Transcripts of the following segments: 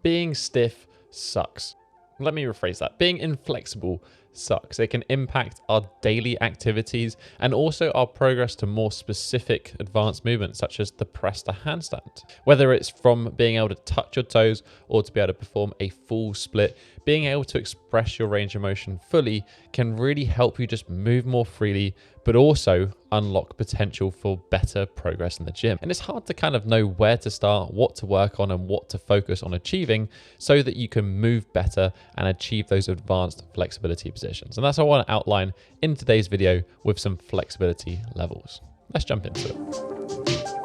Being stiff sucks. Let me rephrase that. Being inflexible sucks. It can impact our daily activities and also our progress to more specific advanced movements such as the press to handstand. Whether it's from being able to touch your toes or to be able to perform a full split, being able to express your range of motion fully can really help you just move more freely, but also unlock potential for better progress in the gym. And it's hard to kind of know where to start, what to work on, and what to focus on achieving so that you can move better and achieve those advanced flexibility positions. And that's what I want to outline in today's video with some flexibility levels. Let's jump into it.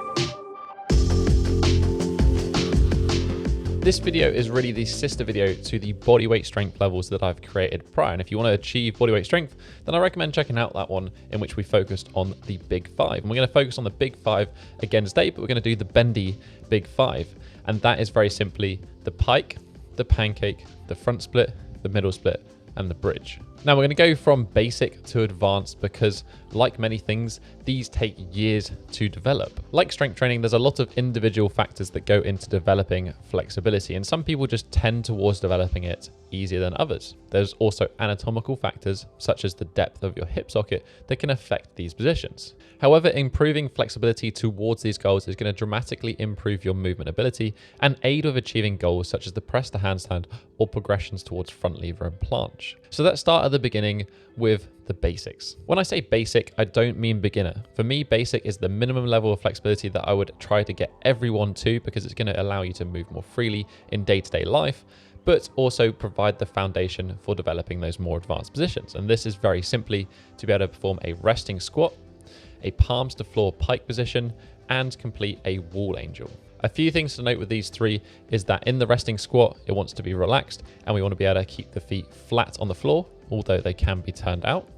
This video is really the sister video to the bodyweight strength levels that I've created prior. And if you want to achieve bodyweight strength, then I recommend checking out that one in which we focused on the big five. And we're going to focus on the big five again today, but we're going to do the bendy big five. And that is very simply the pike, the pancake, the front split, the middle split, and the bridge. Now we're going to go from basic to advanced because, like many things, these take years to develop. Like strength training, there's a lot of individual factors that go into developing flexibility, and some people just tend towards developing it easier than others. There's also anatomical factors such as the depth of your hip socket that can affect these positions. However, improving flexibility towards these goals is going to dramatically improve your movement ability and aid with achieving goals such as the press to handstand or progressions towards front lever and planche. So let's start at the beginning with the basics. When I say basic, I don't mean beginner. For me, basic is the minimum level of flexibility that I would try to get everyone to, because it's going to allow you to move more freely in day-to-day life, but also provide the foundation for developing those more advanced positions. And this is very simply to be able to perform a resting squat, a palms to floor pike position, and complete a wall angel. A few things to note with these three is that in the resting squat, it wants to be relaxed and we want to be able to keep the feet flat on the floor, although they can be turned out.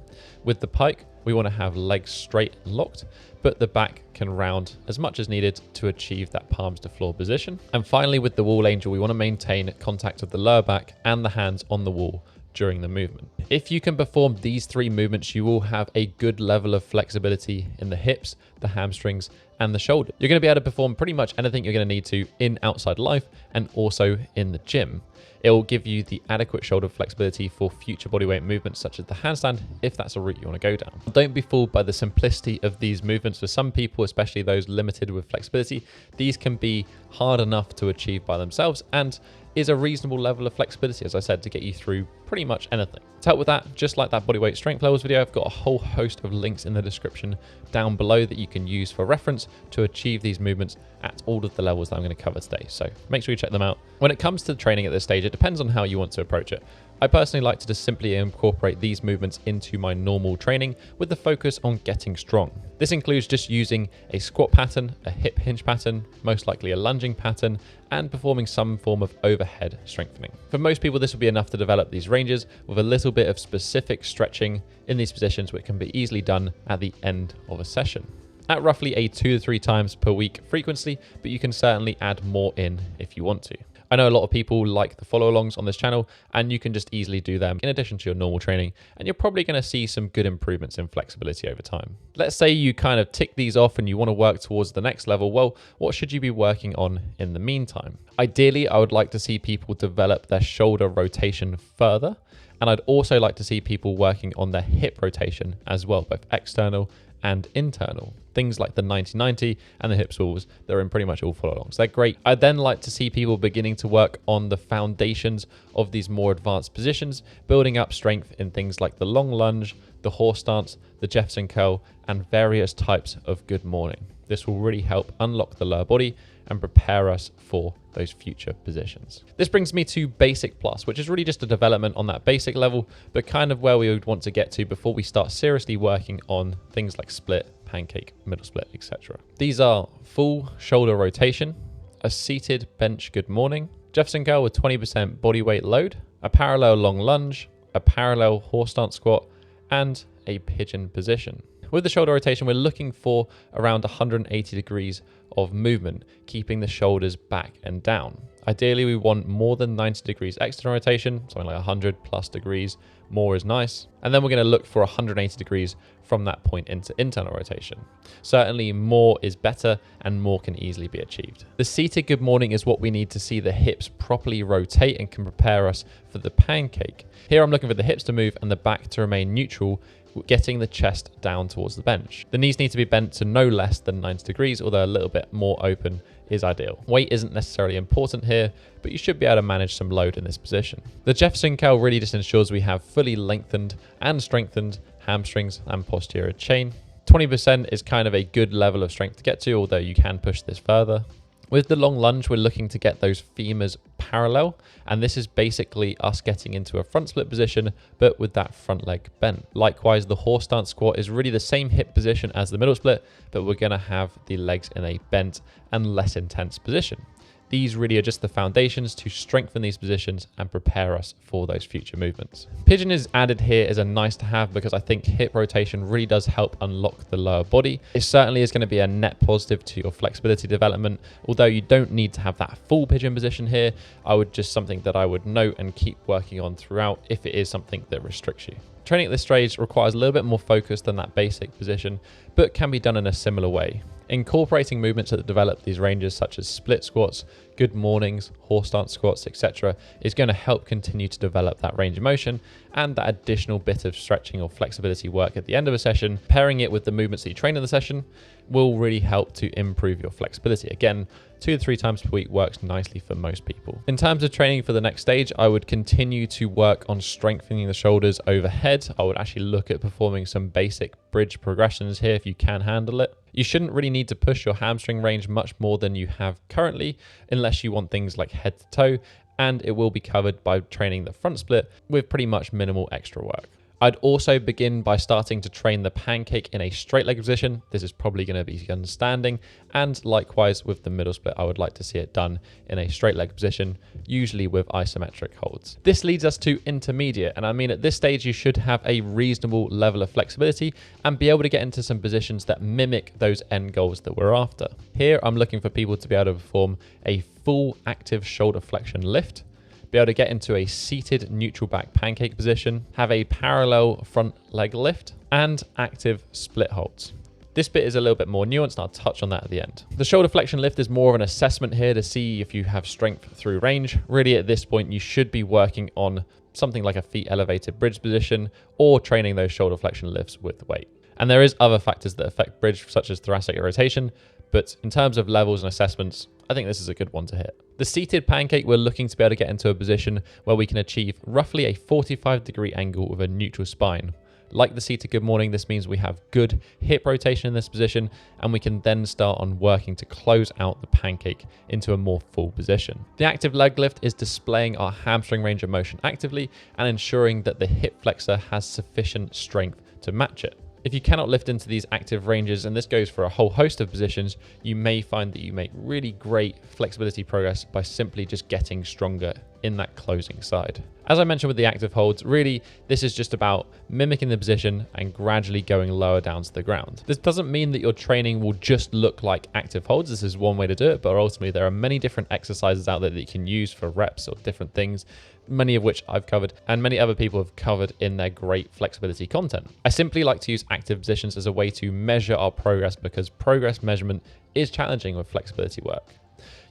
With the pike, we want to have legs straight and locked, but the back can round as much as needed to achieve that palms to floor position. And finally, with the wall angel, we want to maintain contact of the lower back and the hands on the wall during the movement. If you can perform these three movements, you will have a good level of flexibility in the hips, the hamstrings, and the shoulder. You're going to be able to perform pretty much anything you're going to need to in outside life and also in the gym. It will give you the adequate shoulder flexibility for future bodyweight movements such as the handstand, if that's a route you want to go down. Don't be fooled by the simplicity of these movements. For some people, especially those limited with flexibility, these can be hard enough to achieve by themselves and is a reasonable level of flexibility, as I said, to get you through pretty much anything. To help with that, just like that bodyweight strength levels video, I've got a whole host of links in the description down below that you can use for reference to achieve these movements at all of the levels that I'm going to cover today. So make sure you check them out. When it comes to training at this stage, it depends on how you want to approach it. I personally like to just simply incorporate these movements into my normal training with the focus on getting strong. This includes just using a squat pattern, a hip hinge pattern, most likely a lunging pattern, and performing some form of overhead strengthening. For most people, this will be enough to develop these ranges with a little bit of specific stretching in these positions, which can be easily done at the end of a session. At roughly a 2 to 3 times per week frequency, but you can certainly add more in if you want to. I know a lot of people like the follow alongs on this channel, and you can just easily do them in addition to your normal training, and you're probably going to see some good improvements in flexibility over time. Let's say you kind of tick these off and you want to work towards the next level. Well, what should you be working on in the meantime? Ideally, I would like to see people develop their shoulder rotation further, and I'd also like to see people working on their hip rotation as well, both external and internal. Things like the 90-90 and the hip swivels, they're in pretty much all follow-alongs. They're great. I'd then like to see people beginning to work on the foundations of these more advanced positions, building up strength in things like the long lunge, the horse stance, the Jefferson curl, and various types of good morning. This will really help unlock the lower body and prepare us for those future positions. This brings me to basic plus, which is really just a development on that basic level, but kind of where we would want to get to before we start seriously working on things like split, pancake, middle split, etc. These are full shoulder rotation, a seated bench good morning, Jefferson curl with 20% body weight load, a parallel long lunge, a parallel horse stance squat, and a pigeon position. With the shoulder rotation, we're looking for around 180 degrees of movement, keeping the shoulders back and down. Ideally, we want more than 90 degrees external rotation, something like 100 plus degrees. More is nice. And then we're going to look for 180 degrees from that point into internal rotation. Certainly more is better and more can easily be achieved. The seated good morning is what we need to see the hips properly rotate and can prepare us for the pancake. Here I'm looking for the hips to move and the back to remain neutral, getting the chest down towards the bench. The knees need to be bent to no less than 90 degrees, although a little bit more open is ideal. Weight isn't necessarily important here, but you should be able to manage some load in this position. The Jefferson Curl really just ensures we have fully lengthened and strengthened hamstrings and posterior chain. 20% is kind of a good level of strength to get to, although you can push this further. With the long lunge, we're looking to get those femurs parallel, and this is basically us getting into a front split position, but with that front leg bent. Likewise, the horse stance squat is really the same hip position as the middle split, but we're going to have the legs in a bent and less intense position. These really are just the foundations to strengthen these positions and prepare us for those future movements. Pigeon is added here as a nice to have because I think hip rotation really does help unlock the lower body. It certainly is going to be a net positive to your flexibility development, although you don't need to have that full pigeon position here. I would just something that I would note and keep working on throughout if it is something that restricts you. Training at this stage requires a little bit more focus than that basic position, but can be done in a similar way. Incorporating movements that develop these ranges such as split squats, good mornings, horse stance squats, etc. is going to help continue to develop that range of motion and that additional bit of stretching or flexibility work at the end of a session. Pairing it with the movements that you train in the session will really help to improve your flexibility. Again, 2 to 3 times per week works nicely for most people. In terms of training for the next stage, I would continue to work on strengthening the shoulders overhead. I would actually look at performing some basic bridge progressions here if you can handle it. You shouldn't really need to push your hamstring range much more than you have currently, unless you want things like head to toe, and it will be covered by training the front split with pretty much minimal extra work. I'd also begin by starting to train the pancake in a straight leg position. This is probably going to be done standing, and likewise with the middle split, I would like to see it done in a straight leg position, usually with isometric holds. This leads us to intermediate, and I mean at this stage you should have a reasonable level of flexibility and be able to get into some positions that mimic those end goals that we're after. Here I'm looking for people to be able to perform a full active shoulder flexion lift, be able to get into a seated neutral back pancake position, have a parallel front leg lift, and active split holds. This bit is a little bit more nuanced, and I'll touch on that at the end. The shoulder flexion lift is more of an assessment here to see if you have strength through range. Really at this point, you should be working on something like a feet elevated bridge position or training those shoulder flexion lifts with weight. And there is other factors that affect bridge, such as thoracic rotation, but in terms of levels and assessments, I think this is a good one to hit. The seated pancake, we're looking to be able to get into a position where we can achieve roughly a 45-degree angle with a neutral spine. Like the seated good morning, this means we have good hip rotation in this position, and we can then start on working to close out the pancake into a more full position. The active leg lift is displaying our hamstring range of motion actively and ensuring that the hip flexor has sufficient strength to match it. If you cannot lift into these active ranges, and this goes for a whole host of positions, you may find that you make really great flexibility progress by simply just getting stronger in that closing side. As I mentioned with the active holds, really this is just about mimicking the position and gradually going lower down to the ground. This doesn't mean that your training will just look like active holds. This is one way to do it, but ultimately there are many different exercises out there that you can use for reps or different things, many of which I've covered and many other people have covered in their great flexibility content. I simply like to use active positions as a way to measure our progress because progress measurement is challenging with flexibility work.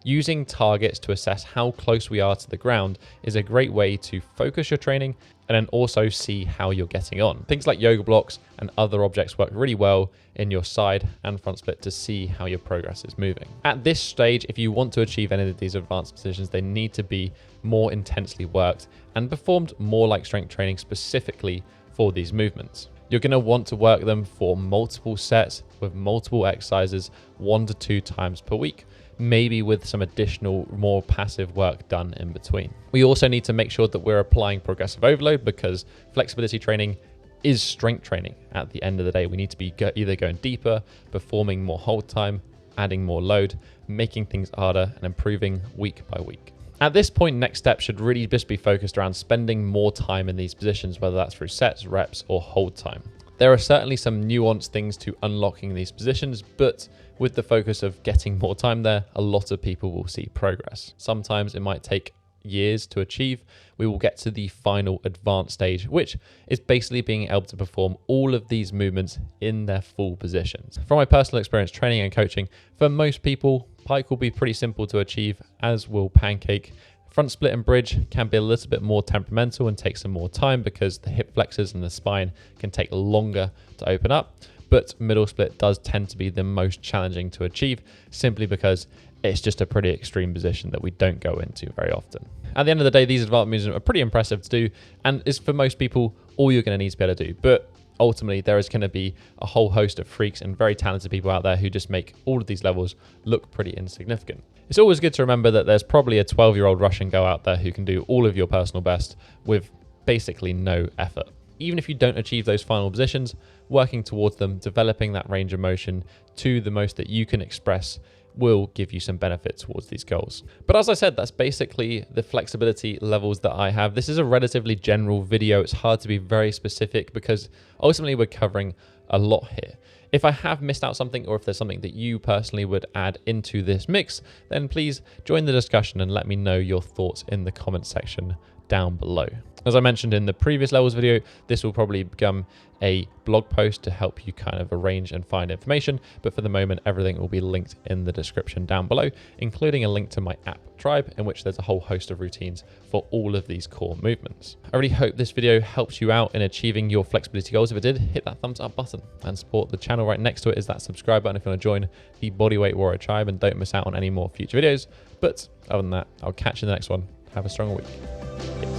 Using targets to assess how close we are to the ground is a great way to focus your training and then also see how you're getting on. Things like yoga blocks and other objects work really well in your side and front split to see how your progress is moving. At this stage, if you want to achieve any of these advanced positions, they need to be more intensely worked and performed more like strength training specifically for these movements. You're going to want to work them for multiple sets with multiple exercises 1 to 2 times per week, maybe with some additional more passive work done in between. We also need to make sure that we're applying progressive overload because flexibility training is strength training. At the end of the day, we need to be either going deeper, performing more hold time, adding more load, making things harder and improving week by week. At this point, next step should really just be focused around spending more time in these positions, whether that's through sets, reps, or hold time. There are certainly some nuanced things to unlocking these positions, but with the focus of getting more time there, a lot of people will see progress. Sometimes it might take years to achieve. We will get to the final advanced stage, which is basically being able to perform all of these movements in their full positions. From my personal experience training and coaching, for most people, pike will be pretty simple to achieve, as will pancake. Front split and bridge can be a little bit more temperamental and take some more time because the hip flexors and the spine can take longer to open up. But middle split does tend to be the most challenging to achieve, simply because it's just a pretty extreme position that we don't go into very often. At the end of the day, these advanced movements are pretty impressive to do, and is for most people all you're going to need to be able to do. But ultimately, there is going to be a whole host of freaks and very talented people out there who just make all of these levels look pretty insignificant. It's always good to remember that there's probably a 12-year-old Russian girl out there who can do all of your personal best with basically no effort. Even if you don't achieve those final positions, working towards them, developing that range of motion to the most that you can express will give you some benefit towards these goals. But as I said, that's basically the flexibility levels that I have. This is a relatively general video. It's hard to be very specific because ultimately we're covering a lot here. If I have missed out something, or if there's something that you personally would add into this mix, then please join the discussion and let me know your thoughts in the comment section down below. As I mentioned in the previous levels video, this will probably become a blog post to help you kind of arrange and find information. But for the moment, everything will be linked in the description down below, including a link to my app Tribe, in which there's a whole host of routines for all of these core movements. I really hope this video helps you out in achieving your flexibility goals. If it did, hit that thumbs up button and support the channel. Right next to it is that subscribe button if you want to join the Bodyweight Warrior Tribe and don't miss out on any more future videos. But other than that, I'll catch you in the next one. Have a strong week.